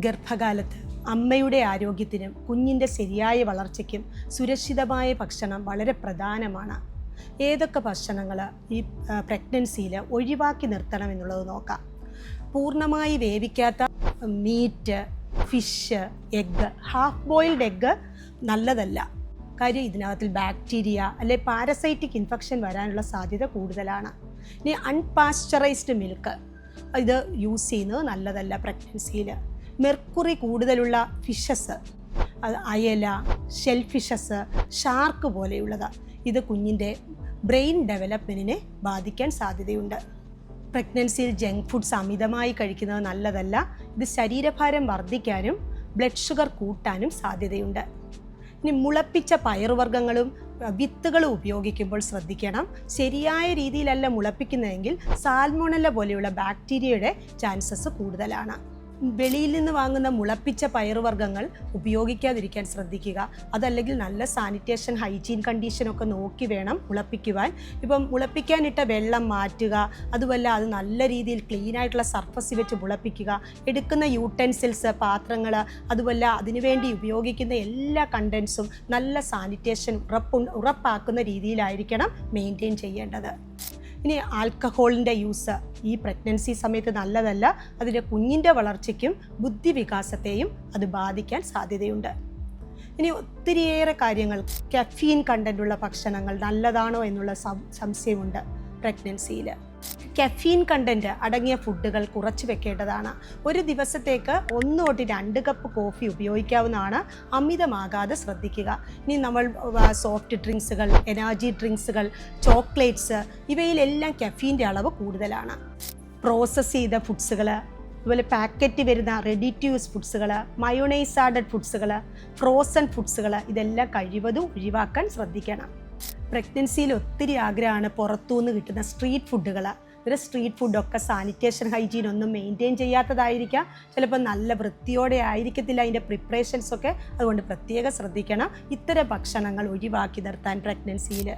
ഗർഭകാലത്ത് അമ്മയുടെ ആരോഗ്യത്തിനും കുഞ്ഞിൻ്റെ ശരിയായ വളർച്ചയ്ക്കും സുരക്ഷിതമായ ഭക്ഷണം വളരെ പ്രധാനമാണ്. ഏതൊക്കെ ഭക്ഷണങ്ങൾ ഈ പ്രഗ്നൻസിയിൽ ഒഴിവാക്കി നിർത്തണം എന്നുള്ളത് നോക്കാം. പൂർണ്ണമായി വേവിക്കാത്ത meat, fish, egg, half boiled egg നല്ലതല്ല. കാര്യം ഇതിനകത്തിൽ ബാക്ടീരിയ അല്ലെ പാരസൈറ്റിക് ഇൻഫെക്ഷൻ വരാനുള്ള സാധ്യത കൂടുതലാണ്. ഇനി അൺപാസ്ചറൈസ്ഡ് മിൽക്ക് ഇത് യൂസ് ചെയ്യുന്നത് നല്ലതല്ല. പ്രഗ്നൻസിയിൽ മെർക്കുറി കൂടുതലുള്ള ഫിഷസ്, അയല, ഷെൽ ഫിഷസ്, ഷാർക്ക് പോലെയുള്ളത് ഇത് കുഞ്ഞിൻ്റെ ബ്രെയിൻ ഡെവലപ്മെൻറ്റിനെ ബാധിക്കാൻ സാധ്യതയുണ്ട്. പ്രഗ്നൻസിയിൽ ജങ്ക് ഫുഡ്സ് അമിതമായി കഴിക്കുന്നത് നല്ലതല്ല. ഇത് ശരീരഭാരം വർദ്ധിക്കാനും ബ്ലഡ് ഷുഗർ കൂട്ടാനും സാധ്യതയുണ്ട്. ഇനി മുളപ്പിച്ച പയറുവർഗ്ഗങ്ങളും വിത്തുകളും ഉപയോഗിക്കുമ്പോൾ ശ്രദ്ധിക്കണം. ശരിയായ രീതിയിലല്ല മുളപ്പിക്കുന്നതെങ്കിൽ സാൽമോണല്ല പോലെയുള്ള ബാക്ടീരിയയുടെ ചാൻസസ് കൂടുതലാണ്. വെളിയിൽ നിന്ന് വാങ്ങുന്ന മുളപ്പിച്ച പയറുവർഗ്ഗങ്ങൾ ഉപയോഗിക്കാതിരിക്കാൻ ശ്രദ്ധിക്കുക. അതല്ലെങ്കിൽ നല്ല സാനിറ്റേഷൻ, ഹൈജീൻ കണ്ടീഷനൊക്കെ നോക്കി വേണം മുളപ്പിക്കുവാൻ. ഇപ്പം മുളപ്പിക്കാനിട്ട വെള്ളം മാറ്റുക, അതുമല്ല അത് നല്ല രീതിയിൽ ക്ലീനായിട്ടുള്ള സർഫസ് വെച്ച് മുളപ്പിക്കുക. എടുക്കുന്ന യൂട്ടൻസിൽസ്, പാത്രങ്ങൾ, അതുമല്ല അതിനുവേണ്ടി ഉപയോഗിക്കുന്ന എല്ലാ കണ്ടൻസും നല്ല സാനിറ്റേഷൻ ഉറപ്പാക്കുന്ന രീതിയിലായിരിക്കണം മെയിൻറ്റെയിൻ ചെയ്യേണ്ടത്. ഇനി ആൽക്കഹോളിൻ്റെ യൂസ് ഈ പ്രഗ്നൻസി സമയത്ത് നല്ലതല്ല. അതിൻ്റെ കുഞ്ഞിൻ്റെ വളർച്ചയ്ക്കും ബുദ്ധിവികാസത്തെയും അത് ബാധിക്കാൻ സാധ്യതയുണ്ട്. ഇനി ഒത്തിരിയേറെ കാര്യങ്ങൾ, കഫീൻ കണ്ടൻ്റുള്ള ഭക്ഷണങ്ങൾ നല്ലതാണോ എന്നുള്ള സംശയമുണ്ട്. പ്രഗ്നൻസിയിൽ കഫീൻ കണ്ടൻറ്റ് അടങ്ങിയ ഫുഡുകൾ കുറച്ച് വെക്കേണ്ടതാണ്. ഒരു ദിവസത്തേക്ക് 1 തൊട്ട് 2 കപ്പ് കോഫി ഉപയോഗിക്കാവുന്നതാണ്. അമിതമാകാതെ ശ്രദ്ധിക്കുക. ഇനി നമ്മൾ സോഫ്റ്റ് ഡ്രിങ്ക്സുകൾ, എനർജി ഡ്രിങ്ക്സുകൾ, ചോക്ലേറ്റ്സ് ഇവയിലെല്ലാം കഫീൻ്റെ അളവ് കൂടുതലാണ്. പ്രോസസ്സ് ചെയ്ത ഫുഡ്സുകൾ, അതുപോലെ പാക്കറ്റ് വരുന്ന റെഡി ടു യൂസ് ഫുഡ്സുകൾ, മയോണൈസ് ആഡഡ് ഫുഡ്സുകൾ, ഫ്രോസൺ ഫുഡ്സുകൾ ഇതെല്ലാം കഴിവതും ഒഴിവാക്കാൻ ശ്രദ്ധിക്കണം. പ്രഗ്നൻസിയിൽ ഒത്തിരി ആഗ്രഹമാണ് പുറത്തുനിന്ന് കിട്ടുന്ന സ്ട്രീറ്റ് ഫുഡുകൾ. ഒരു സ്ട്രീറ്റ് ഫുഡൊക്കെ സാനിറ്റേഷൻ, ഹൈജീൻ ഒന്നും മെയിൻറ്റെയിൻ ചെയ്യാത്തതായിരിക്കാം. ചിലപ്പോൾ നല്ല വൃത്തിയോടെ ആയിരിക്കത്തില്ല അതിൻ്റെ പ്രിപ്പറേഷൻസൊക്കെ. അതുകൊണ്ട് പ്രത്യേകം ശ്രദ്ധിക്കണം. ഇത്തരം ഭക്ഷണങ്ങൾ ഒഴിവാക്കി നിർത്താൻ പ്രഗ്നൻസിയിൽ.